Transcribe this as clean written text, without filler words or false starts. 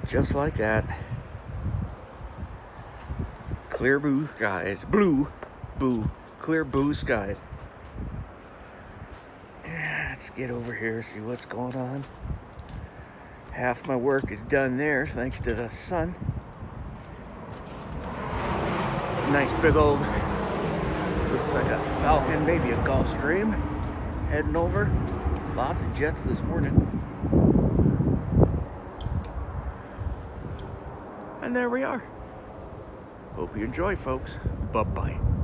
Just like that. Clear blue skies. Clear blue skies. Let's get over here, see what's going on. Half my work is done there thanks to the sun. Nice big old, looks like a Falcon, maybe a Gulfstream, heading over. Lots of jets this morning. And there we are. Hope you enjoy, folks. Bye-bye.